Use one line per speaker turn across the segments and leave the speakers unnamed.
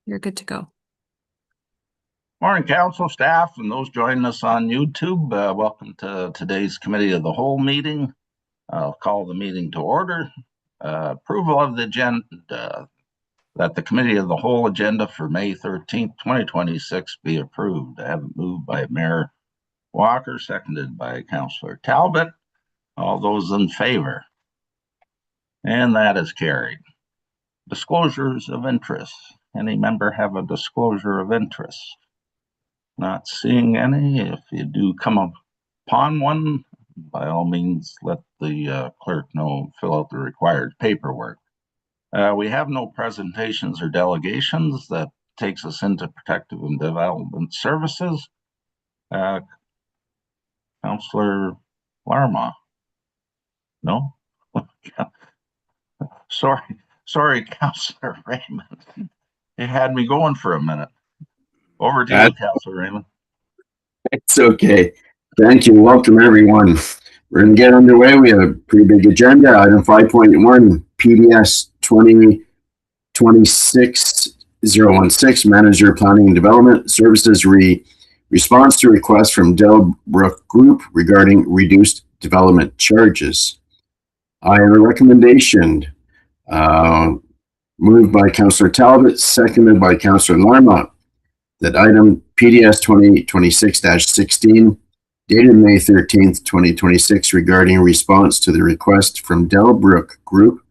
You're good to go.
Morning, council, staff, and those joining us on YouTube. Welcome to today's Committee of the Whole meeting. I'll call the meeting to order. Approval of the agenda, that the Committee of the Whole agenda for May 13th, 2026 be approved. I have it moved by Mayor Walker, seconded by Councillor Talbot. All those in favor? And that is carried. Disclosures of interest. Any member have a disclosure of interest? Not seeing any. If you do come upon one, by all means, let the clerk know, fill out the required paperwork. We have no presentations or delegations. That takes us into Protective and Development Services. Councillor Larma? No? Sorry, Councillor Raymond. You had me going for a minute. Over to you, Councillor Raymond.
It's okay. Thank you. Welcome, everyone. We're going to get underway. We have a pretty big agenda. Item 5.1, PDS 2026-016, Manager Planning and Development Services response to request from Delbrook Group regarding reduced development charges. I have a recommendation moved by Councillor Talbot, seconded by Councillor Larma, that item PDS 2026-16, dated May 13th, 2026, regarding response to the request from Delbrook Group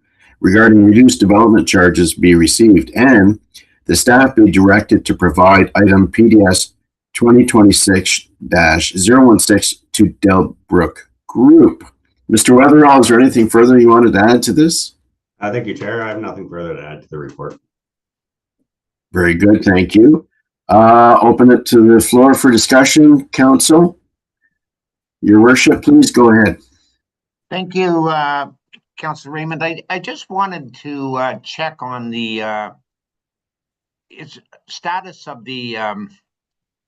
regarding reduced development charges be received, and the staff be directed to provide item PDS 2026-016 to Delbrook Group. Mr. Weatherall, is there anything further you wanted to add to this?
Thank you, Chair. I have nothing further to add to the report.
Very good, thank you. Open it to the floor for discussion. Council, Your Worship, please go ahead.
Thank you, Councillor Raymond. I just wanted to check on the status of the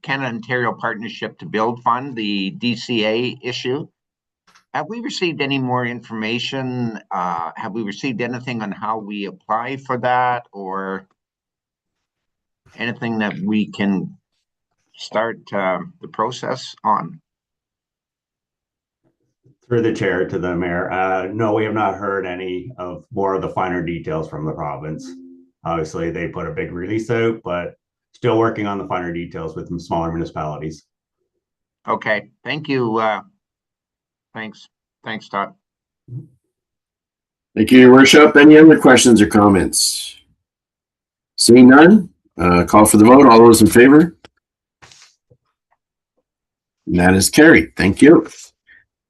Canada-Ontario Partnership to Build Fund, the DCA issue. Have we received any more information? Have we received anything on how we apply for that, or anything that we can start the process on?
Through the chair to the mayor, no, we have not heard any of more of the finer details from the province. Obviously, they put a big release out, but still working on the finer details with some smaller municipalities.
Okay, thank you. Thanks, Todd.
Thank you, Your Worship. Any other questions or comments? Seeing none, call for the vote. All those in favor? And that is carried. Thank you.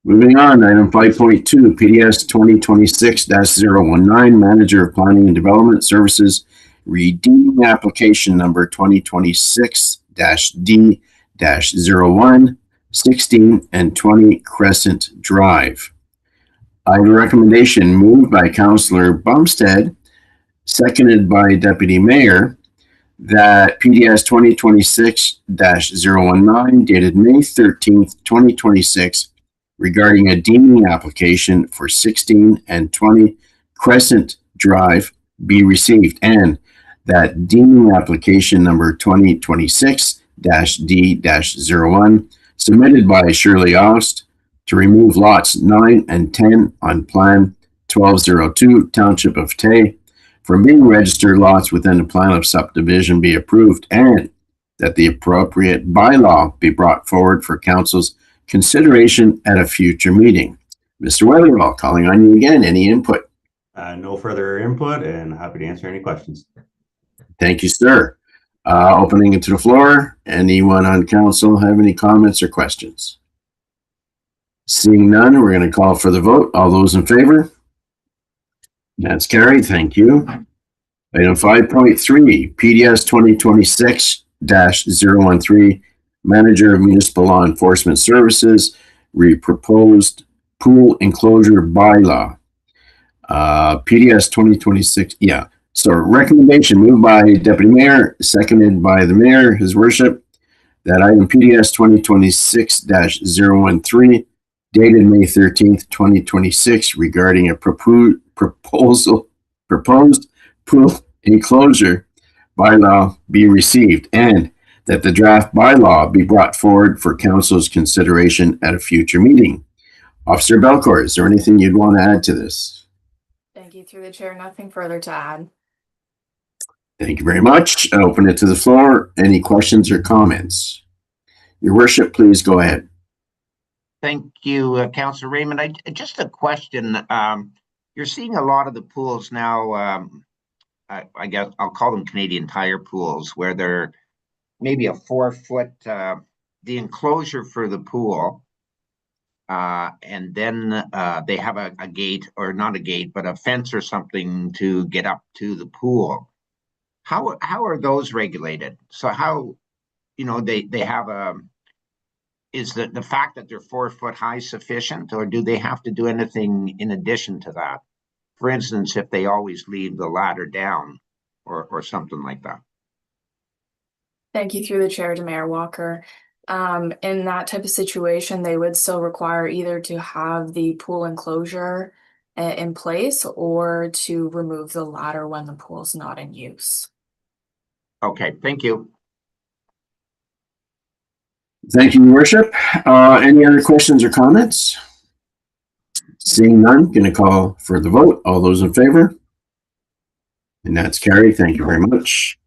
Moving on, item 5.2, PDS 2026-019, Manager of Planning and Development Services, redeeming application number 2026-D-01, 16 and 20 Crescent Drive. I have a recommendation moved by Councillor Bumstead, seconded by Deputy Mayor, that PDS 2026-019, dated May 13th, 2026, regarding a deeming application for 16 and 20 Crescent Drive be received, and that deeming application number 2026-D-01 submitted by Shirley Ost to remove lots 9 and 10 on Plan 1202, Township of Tay, from being registered lots within the plan of subdivision be approved, and that the appropriate bylaw be brought forward for Council's consideration at a future meeting. Mr. Weatherall, calling on you again. Any input?
No further input, and happy to answer any questions.
Thank you, sir. Opening it to the floor. Anyone on council have any comments or questions? Seeing none, we're going to call for the vote. All those in favor? That's carried. Thank you. Item 5.3, PDS 2026-013, Manager of Municipal Law Enforcement Services, proposed pool enclosure bylaw. PDS 2026, yeah. So recommendation moved by Deputy Mayor, seconded by the Mayor, His Worship, that item PDS 2026-013, dated May 13th, 2026, regarding a proposed pool enclosure bylaw be received, and that the draft bylaw be brought forward for council's consideration at a future meeting. Officer Belcourt, is there anything you'd want to add to this?
Thank you, through the chair. Nothing further to add.
Thank you very much. I open it to the floor. Any questions or comments? Your worship, please go ahead.
Thank you, Councillor Raymond. Just a question. You're seeing a lot of the pools now, I guess I'll call them Canadian Tire pools, where they're maybe a 4-foot, the enclosure for the pool. And then they have a gate, or not a gate, but a fence or something to get up to the pool. How are those regulated? So how, they have a, is the fact that they're 4 foot high sufficient, or do they have to do anything in addition to that? For instance, if they always leave the ladder down or something like that.
Thank you, through the chair, to Mayor Walker. In that type of situation, they would still require either to have the pool enclosure in place or to remove the ladder when the pool's not in use.
Okay, thank you.
Thank you, Your Worship. Any other questions or comments? Seeing none, going to call for the vote. All those in favor? And that's carried. Thank you very much.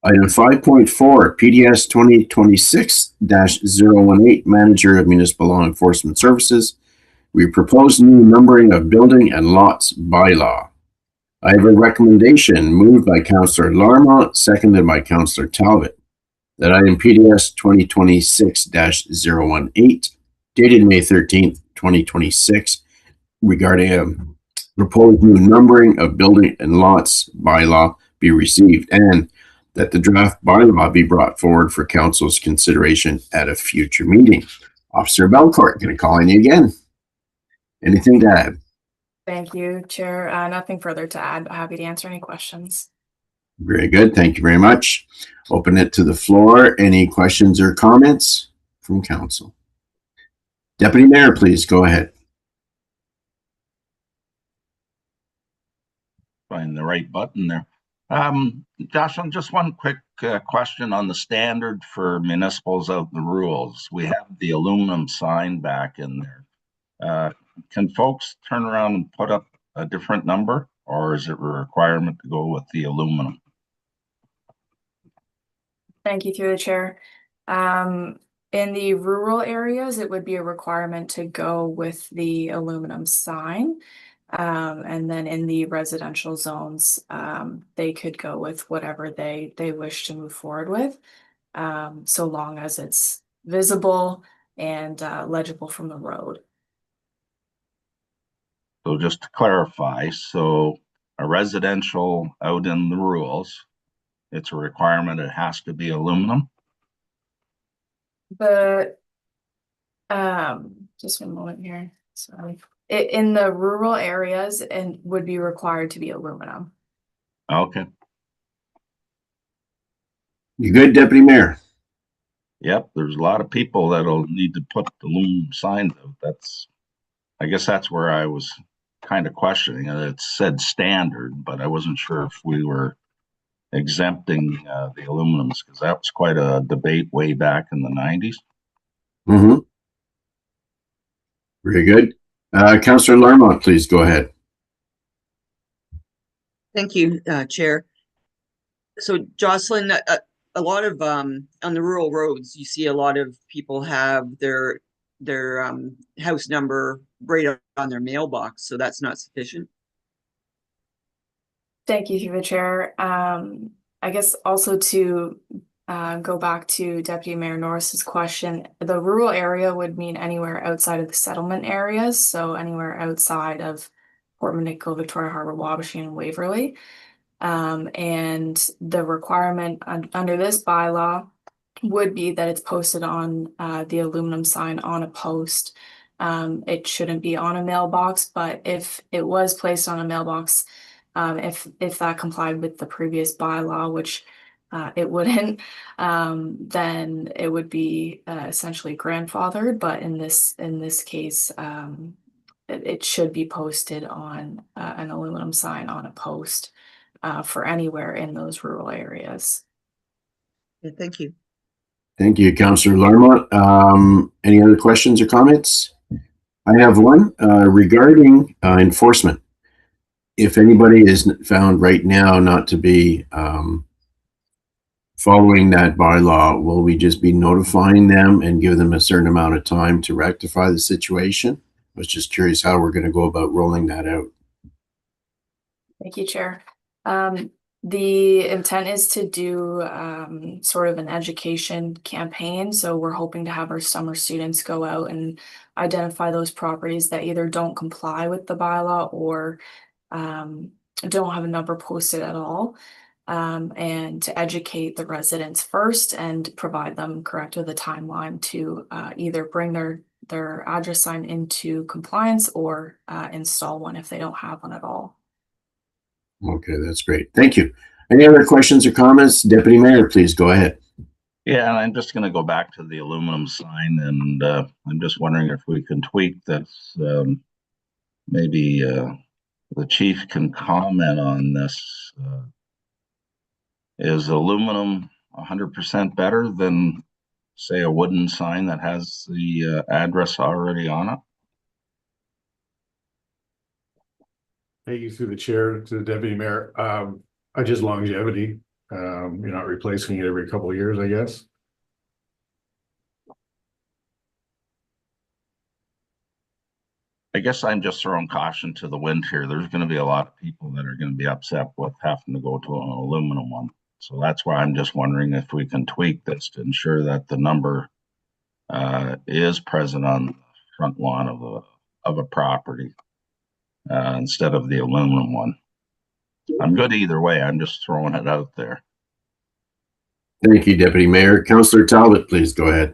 Item 5.4, PDS 2026-018, Manager of Municipal Law Enforcement Services. We propose new numbering of building and lots bylaw. I have a recommendation moved by Councillor Larmont, seconded by Councillor Talbot, that item PDS 2026-018, dated May 13th, 2026, regarding a proposed new numbering of building and lots bylaw be received, and that the draft bylaw be brought forward for council's consideration at a future meeting. Officer Belcourt, going to call on you again. Anything to add?
Thank you, Chair. Nothing further to add, but happy to answer any questions.
Very good. Thank you very much. Open it to the floor. Any questions or comments from council? Deputy Mayor, please go ahead.
Find the right button there. Jocelyn, just one quick question on the standard for municipals of the rules. We have the aluminum sign back in there. Can folks turn around and put up a different number, or is it a requirement to go with the aluminum?
Thank you, through the chair. In the rural areas, it would be a requirement to go with the aluminum sign. And then in the residential zones, they could go with whatever they wish to move forward with, so long as it's visible and legible from the road.
So just to clarify, so a residential out in the rules, it's a requirement, it has to be aluminum?
But just one moment here, sorry. In the rural areas, and would be required to be aluminum.
Okay.
You good, Deputy Mayor?
Yep, there's a lot of people that'll need to put aluminum signs out. I guess that's where I was kind of questioning it. It said standard, but I wasn't sure if we were exempting the aluminums, because that was quite a debate way back in the 90s.
Mm-hmm. Very good. Councillor Larmont, please go ahead.
Thank you, Chair. So Jocelyn, a lot of on the rural roads, you see a lot of people have their house number right on their mailbox, so that's not sufficient.
Thank you, through the chair. I guess also to go back to Deputy Mayor Norris's question, the rural area would mean anywhere outside of the settlement areas, so anywhere outside of Port Monaco, Victoria Harbour, Wabasha, and Waverley. And the requirement under this bylaw would be that it's posted on the aluminum sign on a post. It shouldn't be on a mailbox, but if it was placed on a mailbox, if that complied with the previous bylaw, which it wouldn't, then it would be essentially grandfathered. But in this case, it should be posted on an aluminum sign on a post for anywhere in those rural areas.
Yeah, thank you.
Thank you, Councillor Larmont. Any other questions or comments? I have one regarding enforcement. If anybody is found right now not to be following that bylaw, will we just be notifying them and give them a certain amount of time to rectify the situation? I was just curious how we're going to go about rolling that out.
Thank you, Chair. The intent is to do sort of an education campaign. So we're hoping to have our summer students go out and identify those properties that either don't comply with the bylaw or don't have a number posted at all. And to educate the residents first and provide them correct with a timeline to either bring their address sign into compliance or install one if they don't have one at all.
Okay, that's great. Thank you. Any other questions or comments? Deputy Mayor, please go ahead.
Yeah, and I'm just gonna go back to the aluminum sign, and I'm just wondering if we can tweak this. Maybe the chief can comment on this. Is aluminum 100% better than, say, a wooden sign that has the address already on it?
Thank you through the chair to the deputy mayor. Just longevity. You're not replacing it every couple of years, I guess.
I guess I'm just throwing caution to the wind here. There's going to be a lot of people that are going to be upset with having to go to an aluminum one. So that's why I'm just wondering if we can tweak this to ensure that the number is present on the front lawn of a property instead of the aluminum one. I'm good either way. I'm just throwing it out there.
Thank you, Deputy Mayor. Councillor Talbot, please go ahead.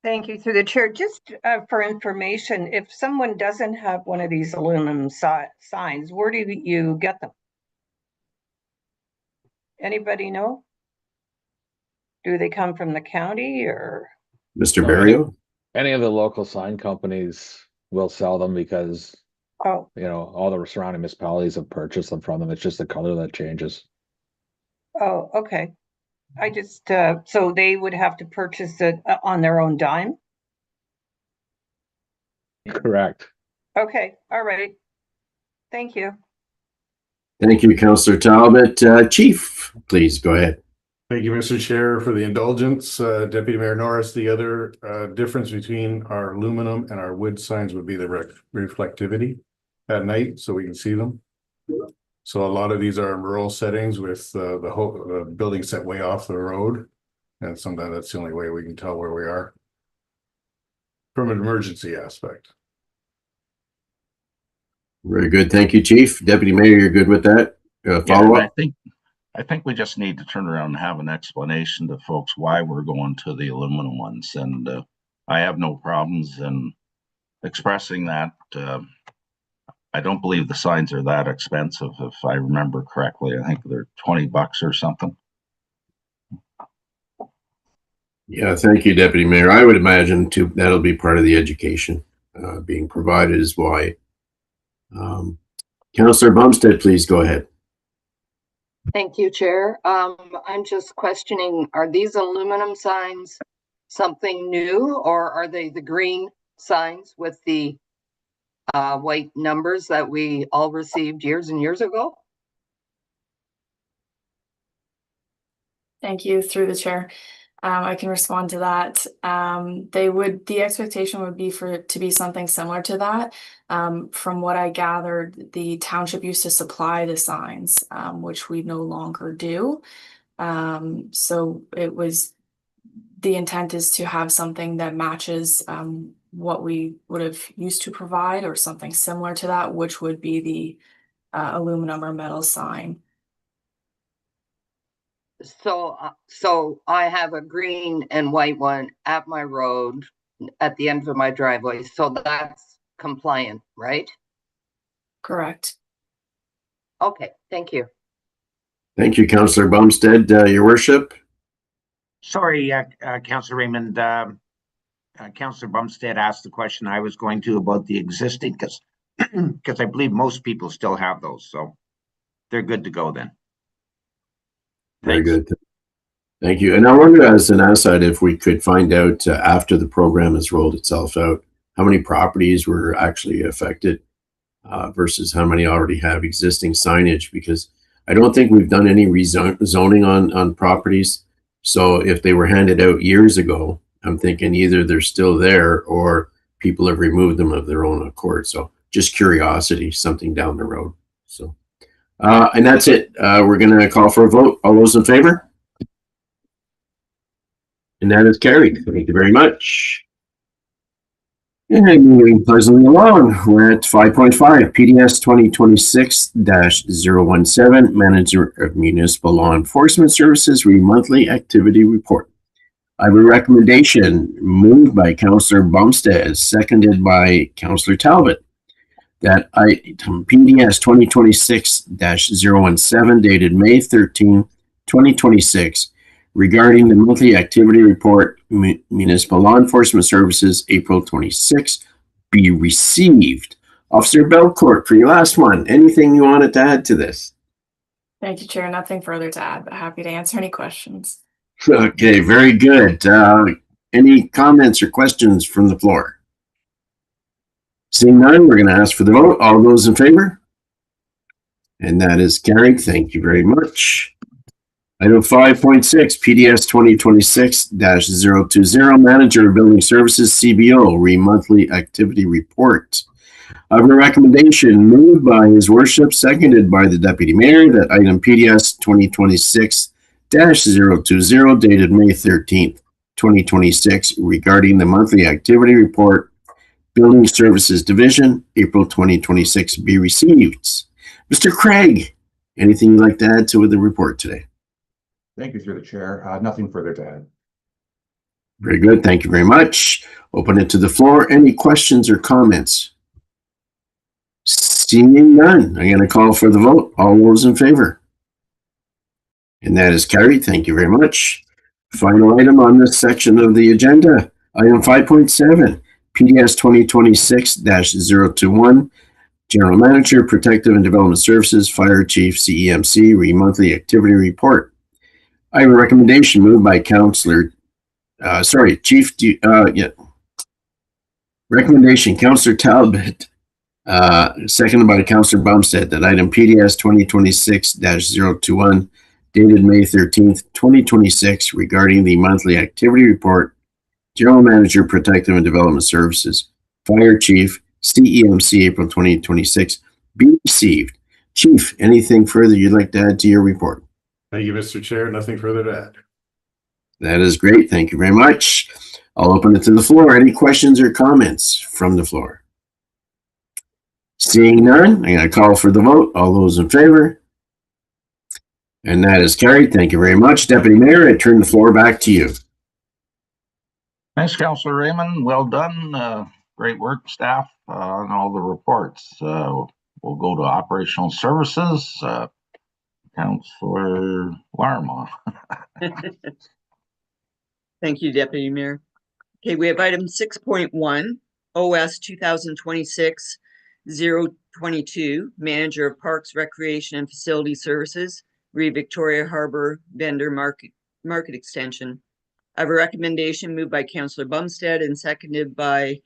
Thank you through the chair. Just for information, if someone doesn't have one of these aluminum signs, where do you get them? Anybody know? Do they come from the county or?
Mr.
No,
Barrio?
Any of the local sign companies will sell them because,
Oh,
you know, all the surrounding municipalities have purchased them from them. It's just the color that changes.
oh, okay. I just, so they would have to purchase it on their own dime?
Correct.
Okay, all right. Thank you.
Thank you, Councillor Talbot. Chief, please go ahead.
Thank you, Mr. Chair, for the indulgence. Deputy Mayor Norris, the other difference between our aluminum and our wood signs would be the reflectivity at night, so we can see them. So a lot of these are in rural settings with the whole building set way off the road. And sometimes that's the only way we can tell where we are from an emergency aspect.
Very good. Thank you, Chief. Deputy Mayor, you're good with that?
Yeah,
Follow
and
up?
I think we just need to turn around and have an explanation to folks why we're going to the aluminum ones. And I have no problems in expressing that. I don't believe the signs are that expensive, if I remember correctly. I think they're $20 or something.
Yeah, thank you, Deputy Mayor. I would imagine too that'll be part of the education being provided is why. Councillor Bumstead, please go ahead.
Thank you, Chair. I'm just questioning, are these aluminum signs something new, or are they the green signs with the white numbers that we all received years and years ago?
Thank you through the chair. I can respond to that. The expectation would be for it to be something similar to that. From what I gathered, the township used to supply the signs, which we no longer do. So the intent is to have something that matches what we would have used to provide or something similar to that, which would be the aluminum or metal sign.
So I have a green and white one at my road at the end of my driveway. So that's compliant, right?
Correct.
Okay, thank you.
Thank you, Councillor Bumstead. Your worship.
Sorry, Councillor Raymond. Councillor Bumstead asked the question I was going to about the existing, because I believe most people still have those. So they're good to go then.
Very
Thanks.
good. Thank you. And I wonder, as an aside, if we could find out after the program has rolled itself out, how many properties were actually affected versus how many already have existing signage, because I don't think we've done any rezoning on properties. So if they were handed out years ago, I'm thinking either they're still there or people have removed them of their own accord. So just curiosity, something down the road. So, and that's it. We're going to call for a vote. All those in favor? And that is carried. Thank you very much. And moving pleasantly along, we're at 5.5, PDS 2026-017, Manager of Municipal Law Enforcement Services, monthly activity report. I have a recommendation moved by Councillor Bumstead, seconded by Councillor Talbot, that item PDS 2026-017, dated May 13, 2026, regarding the monthly activity report, Municipal Law Enforcement Services, April 26, be received. Officer Belcourt, for your last one, anything you wanted to add to this?
Thank you, Chair. Nothing further to add, but happy to answer any questions.
Okay, very good. Any comments or questions from the floor? Seeing none, we're going to ask for the vote. All those in favor? And that is carried. Thank you very much. Item 5.6, PDS 2026-020, Manager of Building Services, CBO, monthly activity report. I have a recommendation moved by His Worship, seconded by the Deputy Mayor, that item PDS 2026-020, dated May 13th, 2026, regarding the monthly activity report, Building Services Division, April 2026, be received. Mr. Craig, anything you'd like to add to the report today?
Thank you, through the chair. Nothing further to add.
Very good. Thank you very much. Open it to the floor. Any questions or comments? Seeing none, I'm going to call for the vote. All those in favor? And that is carried. Thank you very much. Final item on this section of the agenda, item 5.7, PDS 2026-021, General Manager, Protective and Development Services, Fire Chief, CEMC, monthly activity report. I have a recommendation moved by recommendation, Councillor Talbot, seconded by Councillor Bumstead, that item PDS 2026-021, dated May 13th, 2026, regarding the monthly activity report, General Manager, Protective and Development Services, Fire Chief, CEMC, April 2026, be received. Chief, anything further you'd like to add to your report?
Thank you, Mr. Chair. Nothing further to add.
That is great. Thank you very much. I'll open it to the floor. Any questions or comments from the floor? Seeing none, I'm going to call for the vote. All those in favor? And that is carried. Thank you very much. Deputy Mayor, I turn the floor back to you.
Thanks, Councillor Raymond. Well done. Great work, staff, on all the reports. We'll go to operational services. Councillor Larma.
Thank you, Deputy Mayor. Okay, we have item 6.1, OS 2026-022, Manager of Parks, Recreation and Facility Services, Victoria Harbour Vendor Market Extension. I have a recommendation moved by Councillor Bumstead and seconded by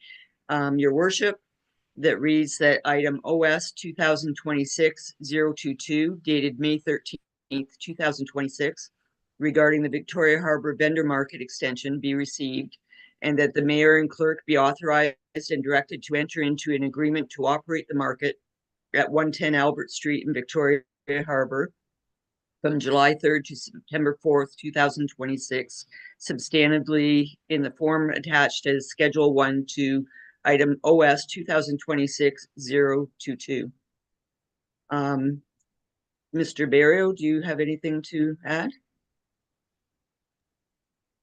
Your Worship, that reads that item OS 2026-022, dated May 13th, 2026, regarding the Victoria Harbour Vendor Market Extension, be received, and that the mayor and clerk be authorized and directed to enter into an agreement to operate the market at 110 Albert Street in Victoria Harbour from July 3rd to September 4th, 2026, substantively in the form attached as Schedule 1 to item OS 2026-022. Mr. Barrio, do you have anything to add?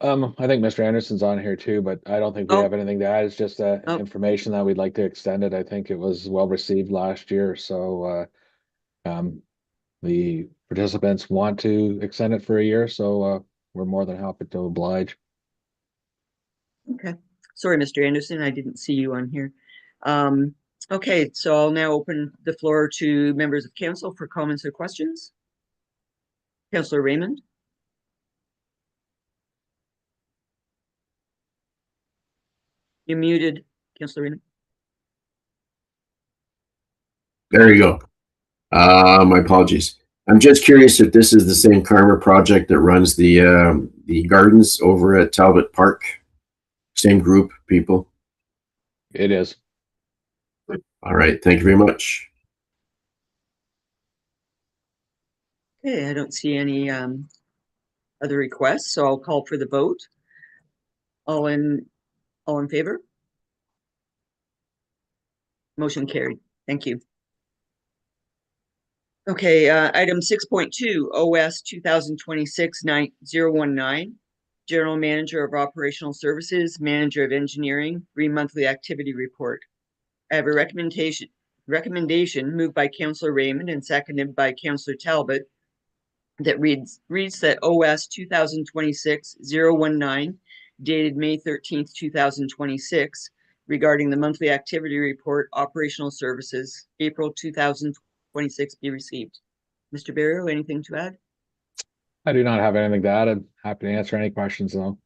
I think Mr. Anderson's on here too, but I don't think we have anything to add. It's just information that we'd like to extend it. I think it was well received last year, so the participants want to extend it for a year, so we're more than happy to oblige.
Okay. Sorry, Mr. Anderson, I didn't see you on here. Okay, so I'll now open the floor to members of council for comments or questions. Councillor Raymond. You're muted, Councillor Raymond.
There you go. My apologies. I'm just curious if this is the same Karma project that runs the gardens over at Talbot Park. Same group of people.
It is.
All right. Thank you very much.
Okay, I don't see any other requests, so I'll call for the vote. All in favor? Motion carried. Thank you. Okay, item 6.2, OS 2026-9019, General Manager of Operational Services, Manager of Engineering, monthly activity report. I have a recommendation moved by Councillor Raymond and seconded by Councillor Talbot that reads that OS 2026-019, dated May 13th, 2026, regarding the monthly activity report, operational services, April 2026 be received. Mr. Barrow, anything to add?
I do not have anything to add. I'm happy to answer any questions though.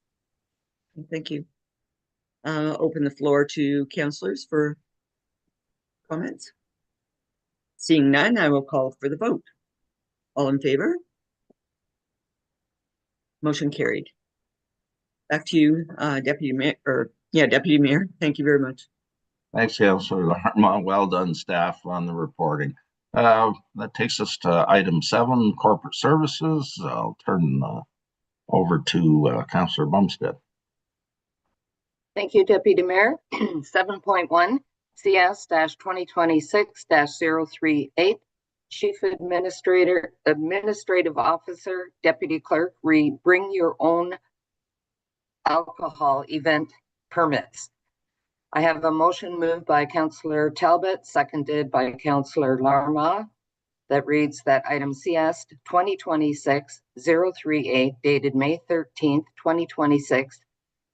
Thank you. Open the floor to councillors for comments. Seeing none, I will call for the vote. All in favor? Motion carried. Back to you, Deputy Mayor, Deputy Mayor. Thank you very much.
Thanks, Councillor Larmont. Well done, staff, on the reporting. That takes us to item 7, corporate services. I'll turn over to Councillor Bumstead.
Thank you, Deputy Mayor. 7.1 CS-2026-038, Chief Administrative Officer, Deputy Clerk, bring your own alcohol event permits. I have a motion moved by Councillor Talbot, seconded by Councillor Larma, that reads that item CS 2026-038, dated May 13th, 2026,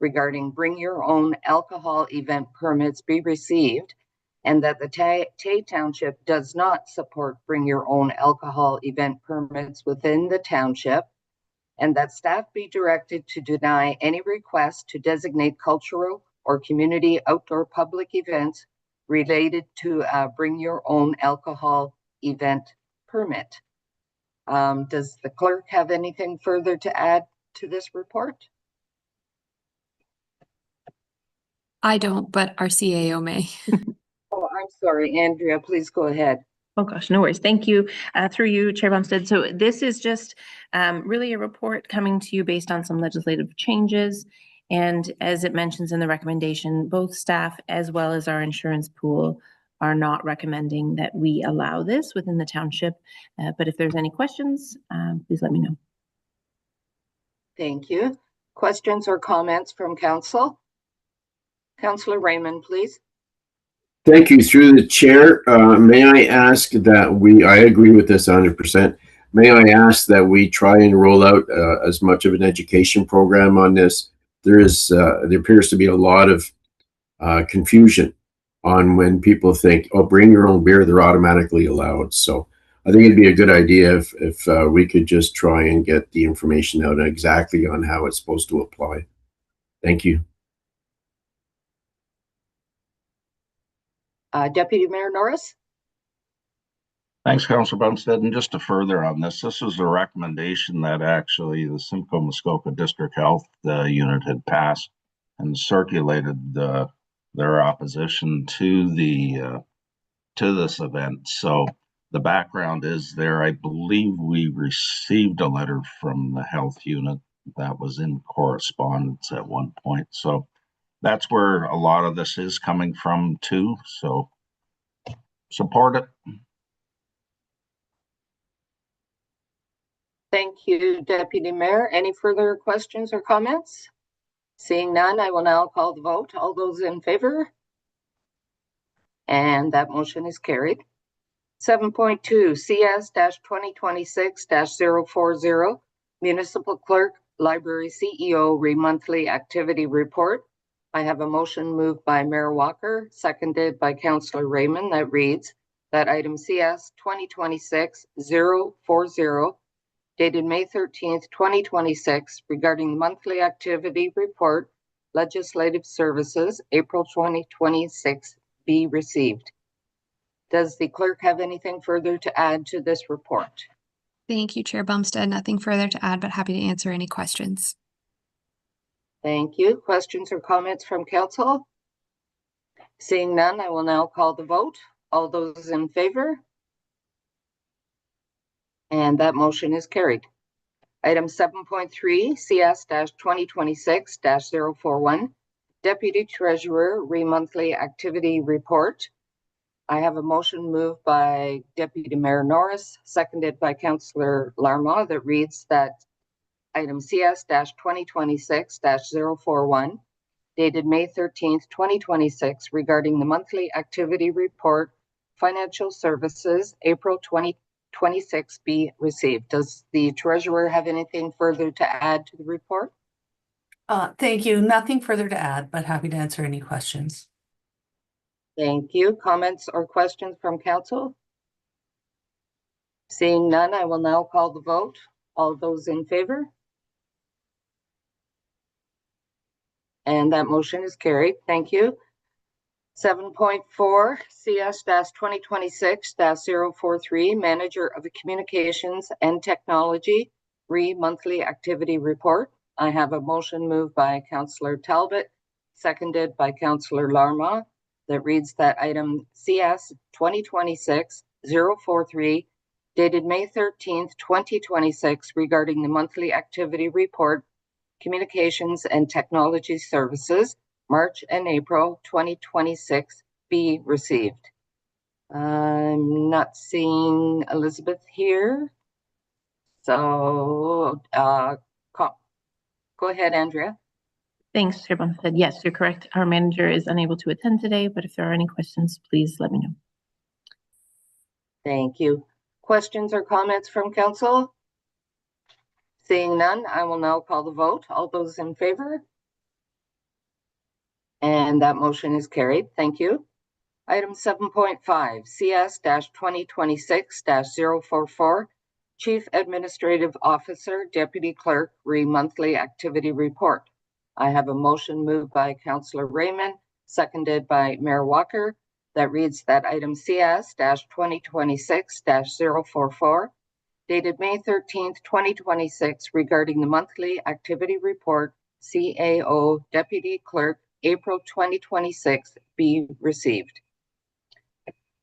regarding bring your own alcohol event permits be received, and that the Tay Township does not support bring your own alcohol event permits within the township, and that staff be directed to deny any request to designate cultural or community outdoor public events related to bring your own alcohol event permit. Does the clerk have anything further to add to this report?
I don't, but our CAO may.
Oh, I'm sorry, Andrea, please go ahead.
Oh gosh, no worries. Thank you. Through you, Chair Bumstead. So this is just really a report coming to you based on some legislative changes. And as it mentions in the recommendation, both staff as well as our insurance pool are not recommending that we allow this within the township. But if there's any questions, please let me know.
Thank you. Questions or comments from council? Councillor Raymond, please.
Thank you. Through the chair, may I ask that I agree with this 100%. May I ask that we try and roll out as much of an education program on this? There appears to be a lot of confusion on when people think, oh, bring your own beer, they're automatically allowed. So I think it'd be a good idea if we could just try and get the information out exactly on how it's supposed to apply. Thank you.
Deputy Mayor Norris.
Thanks, Councillor Bumstead. And just to further on this is a recommendation that actually the Simcoe Muskoka District Health Unit had passed and circulated their opposition to this event. So the background is there. I believe we received a letter from the health unit that was in correspondence at one point. So that's where a lot of this is coming from too. So support it.
Thank you, Deputy Mayor. Any further questions or comments? Seeing none, I will now call the vote. All those in favor? And that motion is carried. 7.2 CS-2026-040, Municipal Clerk, Library CEO monthly activity report. I have a motion moved by Mayor Walker, seconded by Councillor Raymond, that reads that item CS 2026-040, dated May 13th, 2026, regarding the monthly activity report, legislative services, April 2026, be received. Does the clerk have anything further to add to this report?
Thank you, Chair Bumstead. Nothing further to add, but happy to answer any questions.
Thank you. Questions or comments from council? Seeing none, I will now call the vote. All those in favor? And that motion is carried. Item 7.3, CS-2026-041, Deputy Treasurer Re-Monthly Activity Report. I have a motion moved by Deputy Mayor Norris, seconded by Councillor Larma, that reads that item CS-2026-041, dated May 13th, 2026, regarding the monthly activity report, financial services, April 2026, be received. Does the treasurer have anything further to add to the report?
Thank you. Nothing further to add, but happy to answer any questions.
Thank you. Comments or questions from council? Seeing none, I will now call the vote. All those in favor? And that motion is carried. Thank you. 7.4, CS-2026-043, Manager of the Communications and Technology, Monthly Activity Report. I have a motion moved by Councillor Talbot, seconded by Councillor Larma, that reads that item CS-2026-043, dated May 13th, 2026, regarding the monthly activity report, Communications and Technology Services, March and April 2026, be received. I'm not seeing Elizabeth here. So go ahead, Andrea.
Thanks, Chair Bumstead. Yes, you're correct. Our manager is unable to attend today, but if there are any questions, please let me know.
Thank you. Questions or comments from council? Seeing none, I will now call the vote. All those in favor? And that motion is carried. Thank you. Item 7.5, CS-2026-044, Chief Administrative Officer, Deputy Clerk, Monthly Activity Report. I have a motion moved by Councillor Raymond, seconded by Mayor Walker, that reads that item CS-2026-044, dated May 13th, 2026, regarding the monthly activity report, CAO Deputy Clerk, April 2026, be received.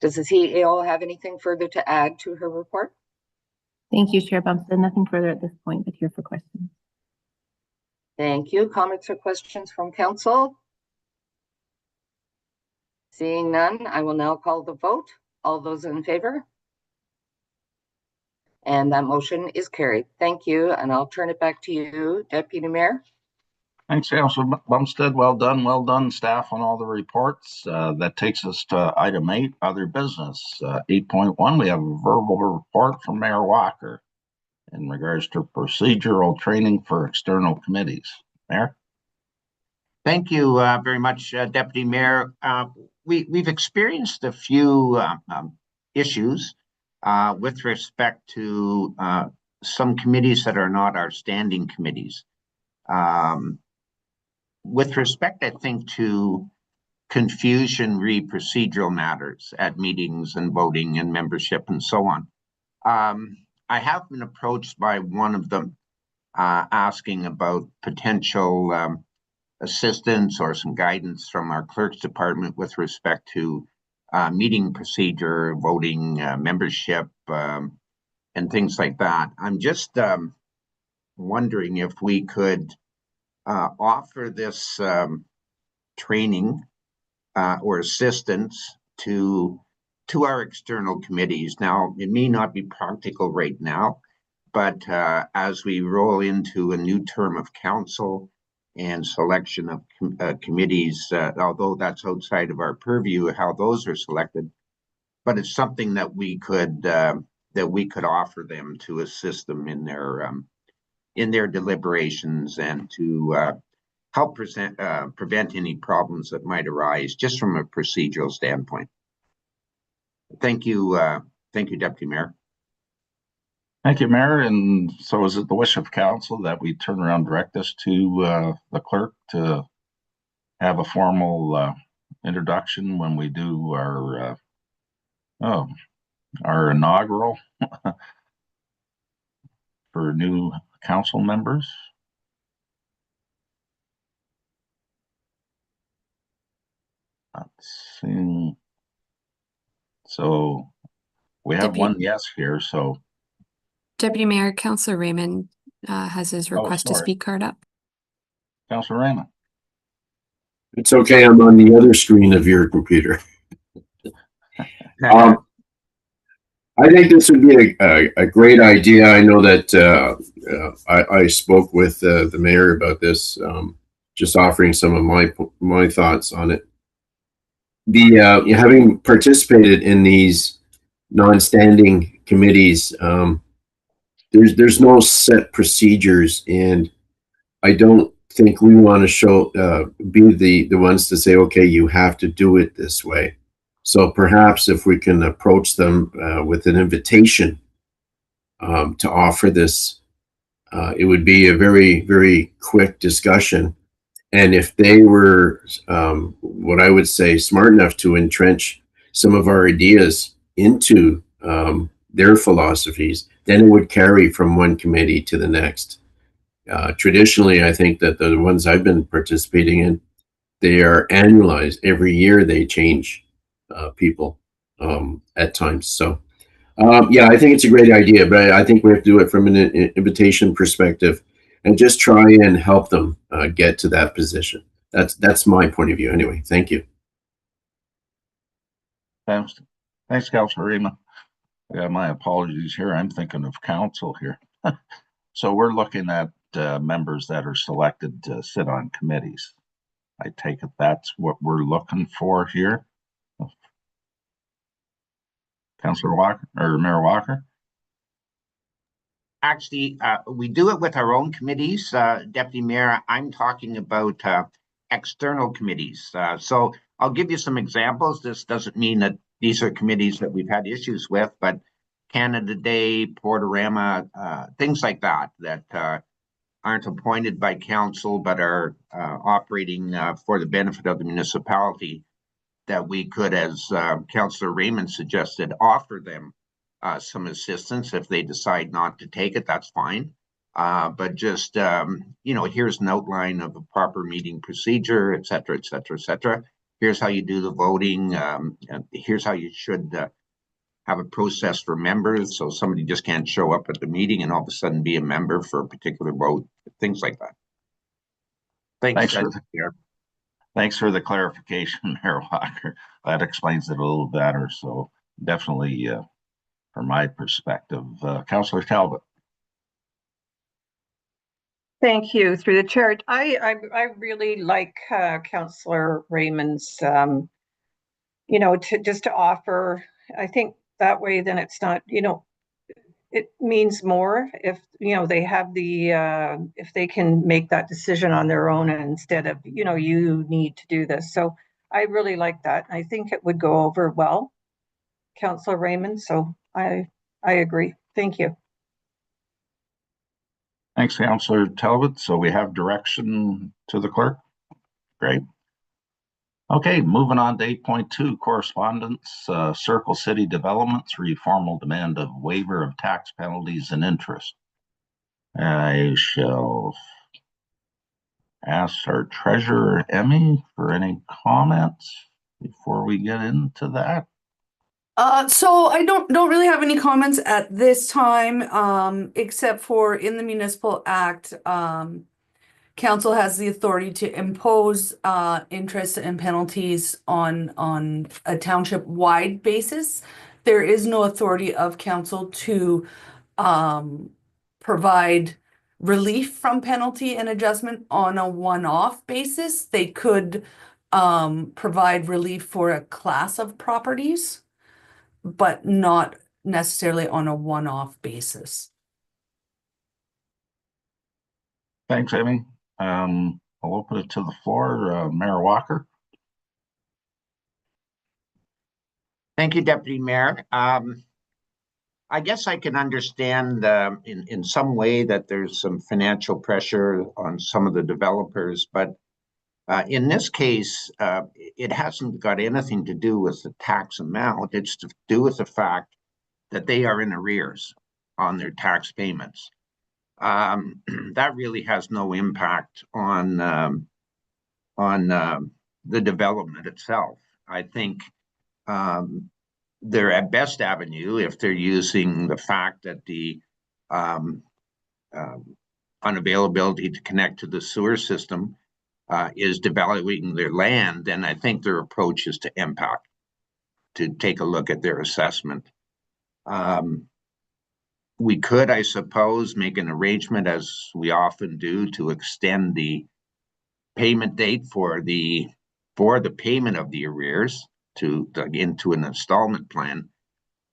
Does the CAO have anything further to add to her report?
Thank you, Chair Bumstead. Nothing further at this point, but here for questions.
Thank you. Comments or questions from council? Seeing none, I will now call the vote. All those in favor? And that motion is carried. Thank you. And I'll turn it back to you, Deputy Mayor.
Thanks, Councilor Bumstead. Well done, staff, on all the reports. That takes us to item 8, other business. 8.1, we have a verbal report from Mayor Walker in regards to procedural training for external committees. Mayor?
Thank you very much, Deputy Mayor. We've experienced a few issues with respect to some committees that are not our standing committees. With respect, I think, to confusion re procedural matters at meetings and voting and membership and so on. I have been approached by one of them asking about potential assistance or some guidance from our clerk's department with respect to meeting procedure, voting, membership, and things like that. I'm just wondering if we could offer this training or assistance to our external committees. Now, it may not be practical right now, but as we roll into a new term of council and selection of committees, although that's outside of our purview, how those are selected, but it's something that we could offer them to assist them in their deliberations and to help prevent any problems that might arise just from a procedural standpoint. Thank you, Deputy Mayor.
Thank you, Mayor. And so is it the wish of council that we turn around and direct this to the clerk to have a formal introduction when we do our inaugural for new council members? Let's see. So we have one yes here, so.
Deputy Mayor, Councillor Raymond has his request to
sorry.
speak card up.
Councillor Raymond.
It's okay, I'm on the other screen of your computer. I think this would be a great idea. I know that I spoke with the mayor about this, just offering some of my thoughts on it. Having participated in these non-standing committees, there's no set procedures, and I don't think we want to be the ones to say, okay, you have to do it this way. So perhaps if we can approach them with an invitation to offer this, it would be a very, very quick discussion. And if they were, what I would say, smart enough to entrench some of our ideas into their philosophies, then it would carry from one committee to the next. Traditionally, I think that the ones I've been participating in, they are annualized. Every year they change people at times. So yeah, I think it's a great idea, but I think we have to do it from an invitation perspective and just try and help them get to that position. That's my point of view anyway. Thank you.
Thanks, Councillor Raymond. Yeah, my apologies here. I'm thinking of council here. So we're looking at members that are selected to sit on committees. I take it that's what we're looking for here. Councillor Walker or Mayor Walker?
Actually, we do it with our own committees, Deputy Mayor. I'm talking about external committees. So I'll give you some examples. This doesn't mean that these are committees that we've had issues with, but Canada Day, Portorama, things like that, that aren't appointed by council, but are operating for the benefit of the municipality, that we could, as Councillor Raymond suggested, offer them some assistance. If they decide not to take it, that's fine. But just, here's an outline of a proper meeting procedure, et cetera, et cetera, et cetera. Here's how you do the voting. Here's how you should have a process for members. So somebody just can't show up at the meeting and all of a sudden be a member for a particular vote, things like that.
Thanks for the clarification, Mayor Walker. That explains it a little better. So definitely, from my perspective, Councillor Talbot.
Thank you. Through the chair, I really like Councillor Raymond's, to offer. I think that way, then it's not, it means more if, they have if they can make that decision on their own instead of, you need to do this. So I really like that. I think it would go over well, Councillor Raymond. So I agree. Thank you.
Thanks, Councillor Talbot. So we have direction to the clerk. Great. Okay, moving on to 8.2, correspondence, Circle City Development, 3 formal demand of waiver of tax penalties and interest. I shall ask our treasurer, Emmy, for any comments before we get into that.
So I don't really have any comments at this time, except for in the Municipal Act, council has the authority to impose interest and penalties on a township-wide basis. There is no authority of council to provide relief from penalty and adjustment on a one-off basis. They could provide relief for a class of properties, but not necessarily on a one-off basis.
Thanks, Emmy. I'll open it to the floor. Mayor Walker.
Thank you, Deputy Mayor. I guess I can understand in some way that there's some financial pressure on some of the developers, but in this case, it hasn't got anything to do with the tax amount. It's to do with the fact that they are in arrears on their tax payments. That really has no impact on the development itself. I think their best avenue, if they're using the fact that the unavailability to connect to the sewer system is devaluing their land, then I think their approach is to impact, to take a look at their assessment. We could, I suppose, make an arrangement, as we often do, to extend the payment date for the payment of the arrears into an installment plan.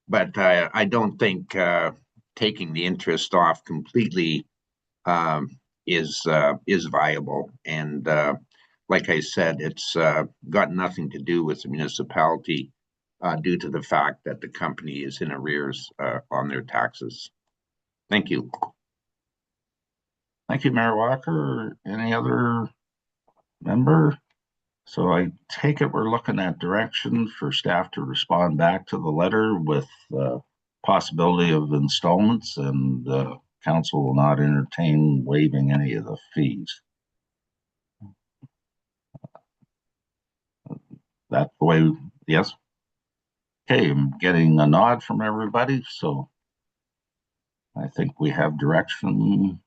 But I don't think taking the interest off completely is viable. And like I said, it's got nothing to do with the municipality due to the fact that the company is in arrears on their taxes. Thank you.
Thank you, Mayor Walker. Any other member? So I take it we're looking at direction for staff to respond back to the letter with possibility of installments, and council will not entertain waiving any of the fees. That's the way, yes? Okay, I'm getting a nod from everybody, so I think we have direction.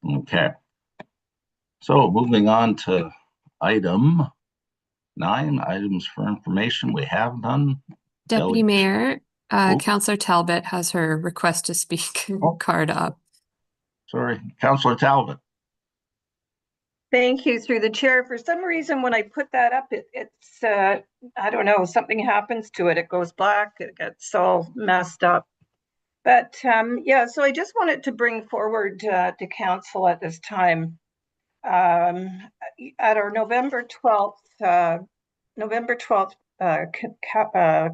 Okay. So moving on to item 9, items for information. We have none.
Deputy Mayor, Councillor Talbot has her request to speak card up.
Sorry, Councillor Talbot.
Thank you, through the chair. For some reason, when I put that up, it's I don't know, something happens to it. It goes black, it gets all messed up. But yeah, so I just wanted to bring forward to council at this time. At our November 12th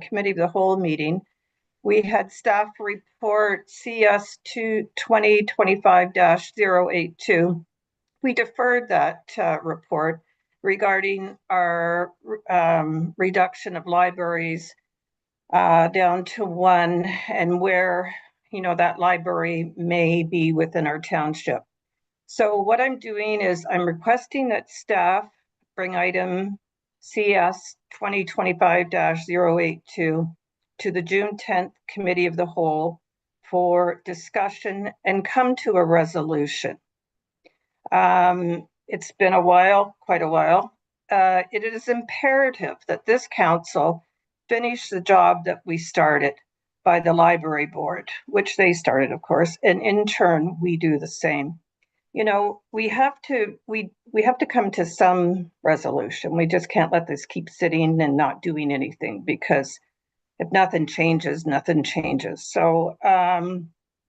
Committee of the Whole meeting, we had staff report CS 2025-082. We deferred that report regarding our reduction of libraries down to 1, and where, you know, that library may be within our township. So what I'm doing is I'm requesting that staff bring item CS 2025-082 to the June 10th Committee of the Whole for discussion and come to a resolution. It's been a while, quite a while. It is imperative that this council finish the job that we started by the library board, which they started, of course, and in turn, we do the same. You know, we have to come to some resolution. We just can't let this keep sitting and not doing anything, because if nothing changes, nothing changes. So,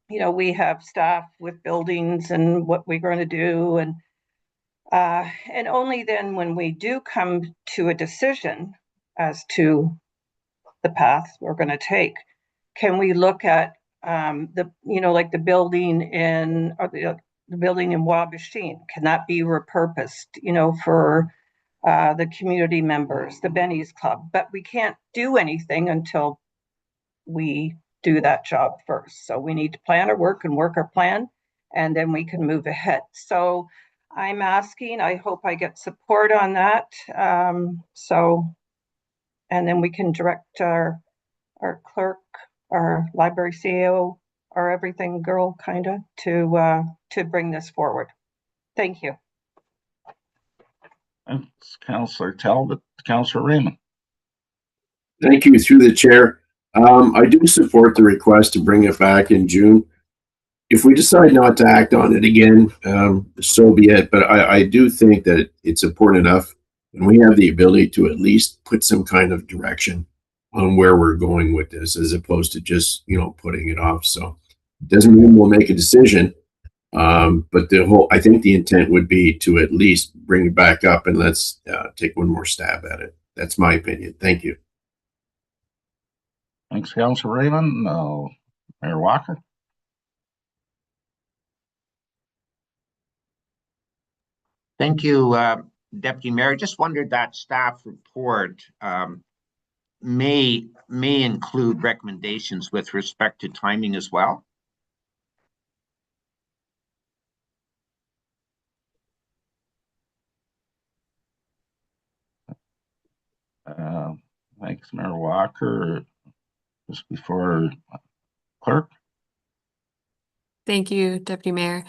you know, we have staff with buildings and what we're going to do, and only then, when we do come to a decision as to the path we're going to take, can we look at like the building in, or the building in Wabashin, can that be repurposed, you know, for the community members, the Benny's Club? But we can't do anything until we do that job first. So we need to plan our work and work our plan, and then we can move ahead. So I'm asking, I hope I get support on that. And then we can direct our clerk, our library CEO, our everything girl, kind of, to bring this forward. Thank you.
Thanks, Councillor Talbot. Councillor Raymond.
Thank you, through the chair. I do support the request to bring it back in June. If we decide not to act on it again, so be it. But I do think that it's important enough, and we have the ability to at least put some kind of direction on where we're going with this, as opposed to just, you know, putting it off. So it doesn't mean we'll make a decision, But I think the intent would be to at least bring it back up and let's take one more stab at it. That's my opinion. Thank you.
Thanks, Councilor Raymond. Mayor Walker.
Thank you, Deputy Mayor. Just wondered that staff report may include recommendations with respect to timing as well. Thanks, Mayor Walker. Just before Clerk.
Thank you, Deputy Mayor.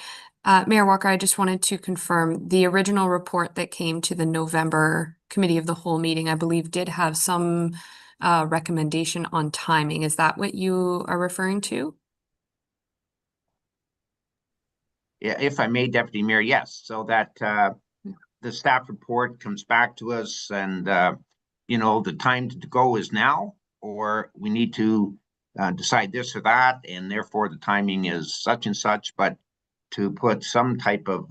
Mayor Walker, I just wanted to confirm the original report that came to the November Committee of the Whole meeting, I believe, did have some recommendation on timing. Is that what you are referring to?
Yeah, if I may, Deputy Mayor, yes. So that the staff report comes back to us and, you know, the time to go is now, or we need to decide this or that, and therefore the timing is such and such, but to put some type of,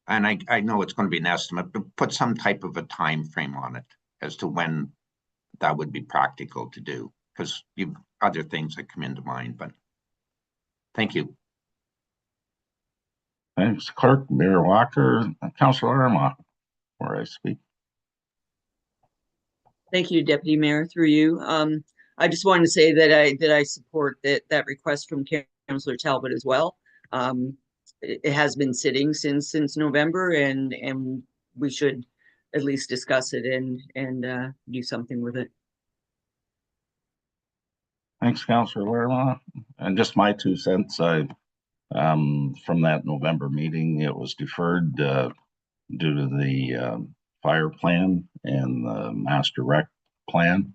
and I know it's going to be an estimate, but put some type of a time frame on it as to when that would be practical to do, because you've other things that come into mind, but thank you.
Thanks, Clerk. Mayor Walker. Councilor Irma, before I speak.
Thank you, Deputy Mayor, through you. I just wanted to say that I support that request from Councillor Talbot as well. It has been sitting since November, and we should at least discuss it and do something with it.
Thanks, Councilor Irma. And just my 2 cents. From that November meeting, it was deferred due to the fire plan and the master rec plan.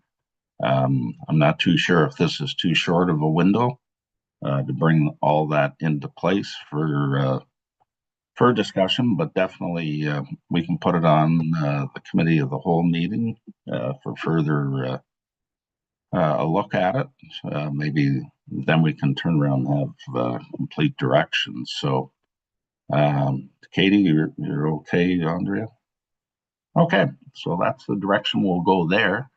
I'm not too sure if this is too short of a window to bring all that into place for discussion, but definitely we can put it on the Committee of the Whole meeting for further a look at it. Maybe then we can turn around and have complete directions. So, Katie, you're okay, Andrea? Okay, so that's the direction we'll go there.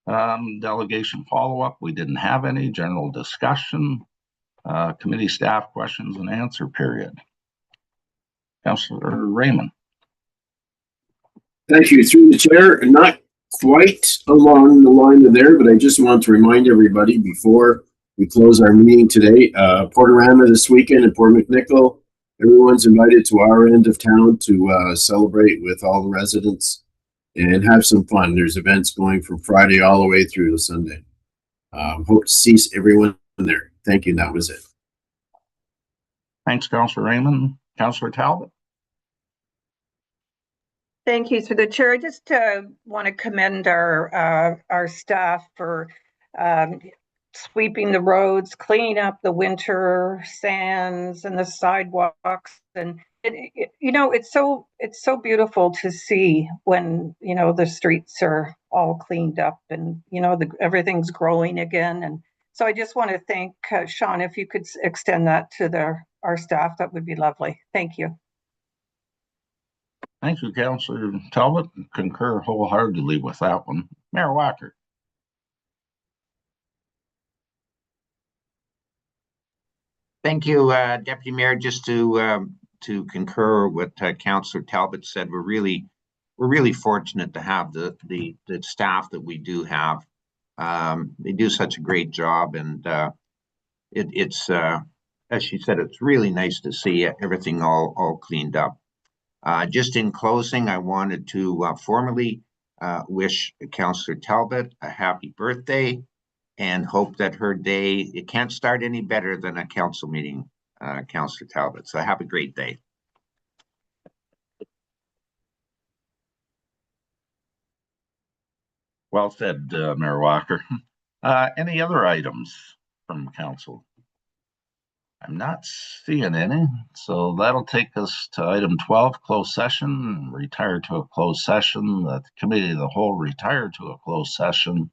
Delegation follow-up, we didn't have any. General discussion, committee staff questions and answer period. Councilor Raymond.
Thank you. Through the chair, not quite along the line of there, but I just want to remind everybody before we close our meeting today, Portorama this weekend in Port McNicoll. Everyone's invited to our end of town to celebrate with all the residents and have some fun. There's events going from Friday all the way through to Sunday. Hope to see everyone there. Thank you. And that was it.
Thanks, Councilor Raymond. Councilor Talbot.
Thank you. Through the chair, I just want to commend our staff for sweeping the roads, cleaning up the winter sands and the sidewalks, and you know, it's so beautiful to see when, you know, the streets are all cleaned up and, you know, everything's growing again. And so I just want to thank Sean, if you could extend that to our staff, that would be lovely. Thank you.
Thank you, Councilor Talbot. Concur wholeheartedly with that one. Mayor Walker.
Thank you, Deputy Mayor. Just to concur what Councillor Talbot said, we're really fortunate to have the staff that we do have. They do such a great job, and it's as she said, it's really nice to see everything all cleaned up. Just in closing, I wanted to formally wish Councillor Talbot a happy birthday, and hope that her day, it can't start any better than a council meeting, Councillor Talbot. So have a great day.
Well said, Mayor Walker. Any other items from council? I'm not seeing any, so that'll take us to item 12, closed session. Retire to a closed session. The Committee of the Whole retired to a closed session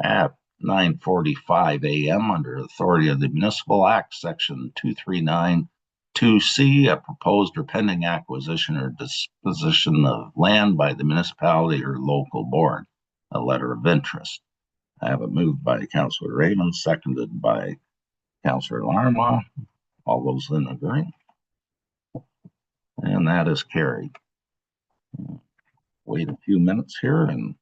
at 9:45 a.m. under authority of the Municipal Act, Section 239, 2C, a proposed or pending acquisition or disposition of land by the municipality or local board, a letter of interest. I have it moved by Councillor Raymond, seconded by Councillor Larma. All those in agreement? And that is carried. Wait a few minutes here and